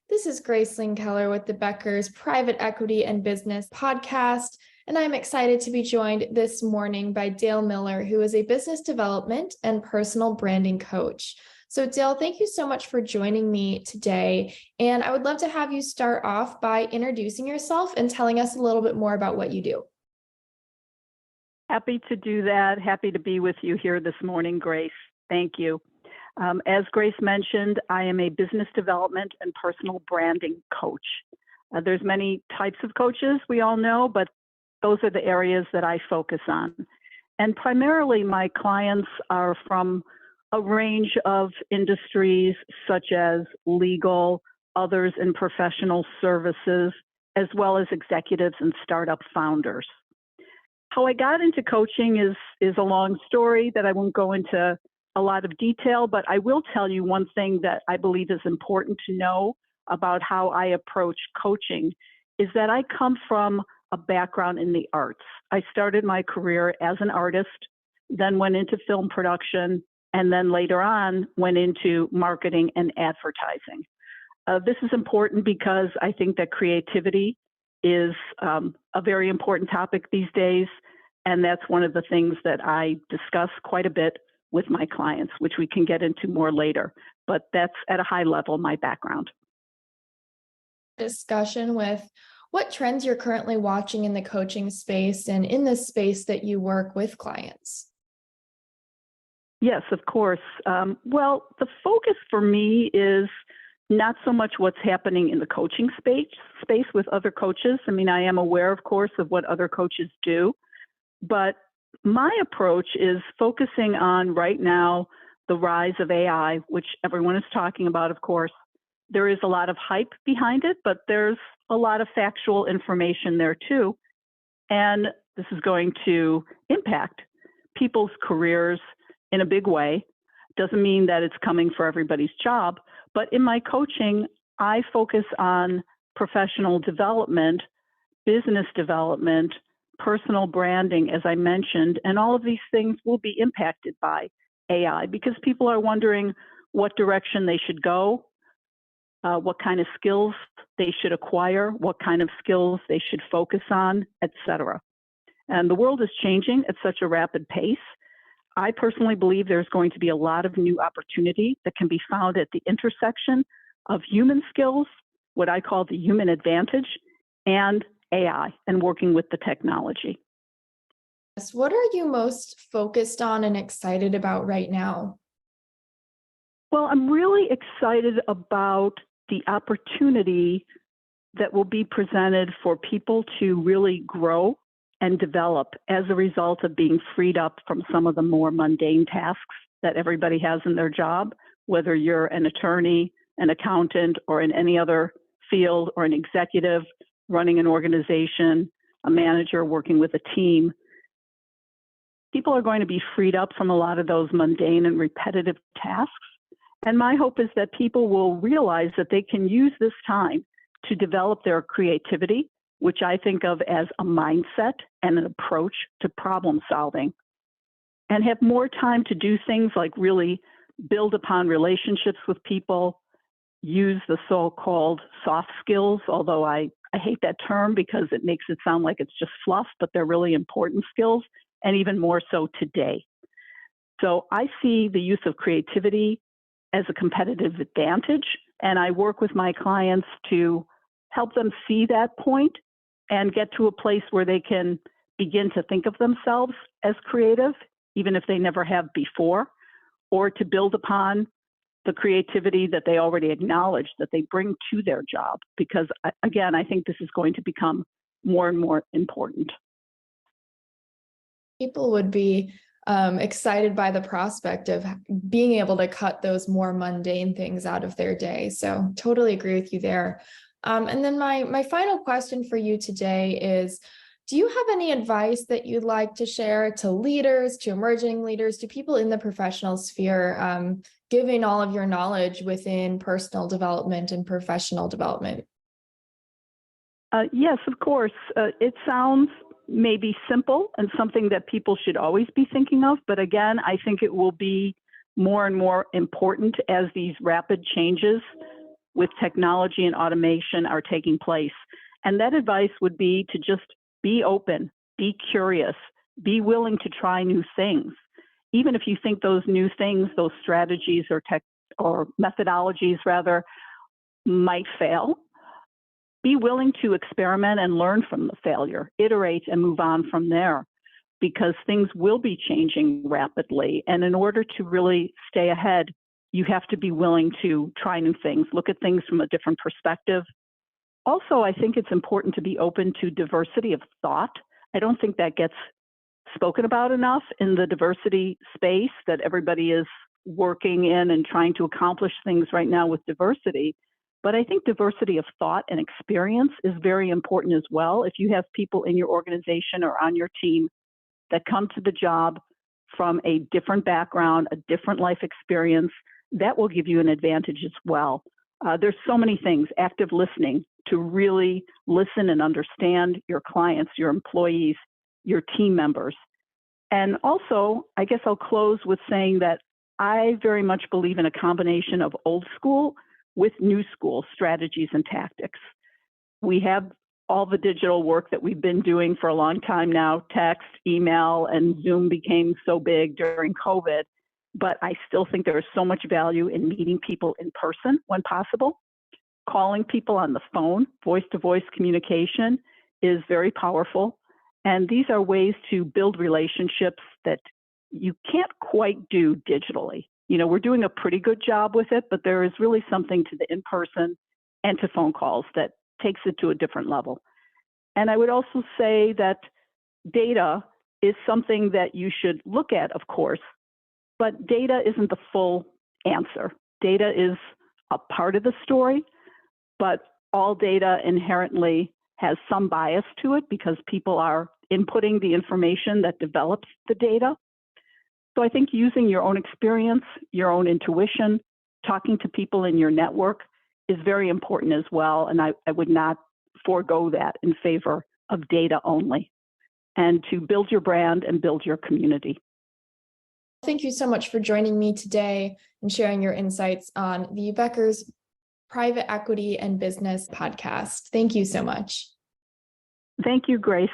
This is Grace Lynn Keller with the Becker's Private Equity and Business Podcast, and I'm excited to be joined this morning by Dale Miller, who is a business development and personal branding coach. So, Dale, thank you so much for joining me today. And I would love to have you start off by introducing yourself and telling us a little bit more about what you do. Happy to do that. Happy to be with you here this morning, Grace. Thank you. As Grace mentioned, I am a business development and personal branding coach. There's many types of coaches, we all know, but those are the areas that I focus on. And primarily my clients are from a range of industries such as legal, others in professional services, as well as executives and startup founders. How I got into coaching is a long story that I won't go into a lot of detail, but I will tell you one thing that I believe is important to know about how I approach coaching is that I come from a background in the arts. I started my career as an artist, then went into film production, and then later on went into marketing and advertising. This is important because I think that creativity is a very important topic these days, and that's one of the things that I discuss quite a bit with my clients, which we can get into more later. But that's at a high level my background. Discussion with what trends you're currently watching in the coaching space and in the space that you work with clients. Yes, of course. Well, the focus for me is not so much what's happening in the coaching space with other coaches. I mean, I am aware, of course, of what other coaches do, but my approach is focusing on right now the rise of AI, which everyone is talking about, of course. There is a lot of hype behind it, but there's a lot of factual information there too. And this is going to impact people's careers in a big way. Doesn't mean that it's coming for everybody's job, but in my coaching, I focus on professional development, business development, personal branding, as I mentioned, and all of these things will be impacted by AI because people are wondering what direction they should go, what kind of skills they should acquire, what kind of skills they should focus on, etc. And the world is changing at such a rapid pace. I personally believe there's going to be a lot of new opportunity that can be found at the intersection of human skills, what I call the human advantage, and AI and working with the technology. What are you most focused on and excited about right now? Well, I'm really excited about the opportunity that will be presented for people to really grow and develop as a result of being freed up from some of the more mundane tasks that everybody has in their job, whether you're an attorney, an accountant, or in any other field, or an executive running an organization, a manager working with a team. People are going to be freed up from a lot of those mundane and repetitive tasks. And my hope is that people will realize that they can use this time to develop their creativity, which I think of as a mindset and an approach to problem solving, and have more time to do things like really build upon relationships with people, use the so-called soft skills, although I hate that term because it makes it sound like it's just fluff, but they're really important skills, and even more so today. So I see the use of creativity as a competitive advantage, and I work with my clients to help them see that point and get to a place where they can begin to think of themselves as creative, even if they never have before, or to build upon the creativity that they already acknowledge that they bring to their job. Because again, I think this is going to become more and more important. People would be excited by the prospect of being able to cut those more mundane things out of their day. So totally agree with you there. And then my final question for you today is, do you have any advice that you'd like to share to leaders, to emerging leaders, to people in the professional sphere, giving all of your knowledge within personal development and professional development? Yes, of course. It sounds maybe simple and something that people should always be thinking of, but again, I think it will be more and more important as these rapid changes with technology and automation are taking place. And that advice would be to just be open, be curious, be willing to try new things. Even if you think those new things, those strategies or methodologies rather, might fail, be willing to experiment and learn from the failure, iterate and move on from there, because things will be changing rapidly. And in order to really stay ahead, you have to be willing to try new things, look at things from a different perspective. Also, I think it's important to be open to diversity of thought. I don't think that gets spoken about enough in the diversity space that everybody is working in and trying to accomplish things right now with diversity. But I think diversity of thought and experience is very important as well. If you have people in your organization or on your team that come to the job from a different background, a different life experience, that will give you an advantage as well. There's so many things, active listening, to really listen and understand your clients, your employees, your team members. And also, I guess I'll close with saying that I very much believe in a combination of old school with new school strategies and tactics. We have all the digital work that we've been doing for a long time now, text, email, and Zoom became so big during COVID. But I still think there is so much value in meeting people in person when possible. Calling people on the phone, voice-to-voice communication is very powerful. And these are ways to build relationships that you can't quite do digitally. You know, we're doing a pretty good job with it, but there is really something to the in-person and to phone calls that takes it to a different level. And I would also say that data is something that you should look at, of course, but data isn't the full answer. Data is a part of the story, but all data inherently has some bias to it because people are inputting the information that develops the data. So I think using your own experience, your own intuition, talking to people in your network is very important as well. And I would not forego that in favor of data only, and to build your brand and build your community. Thank you so much for joining me today and sharing your insights on the Becker's Private Equity and Business podcast. Thank you so much. Thank you, Grace.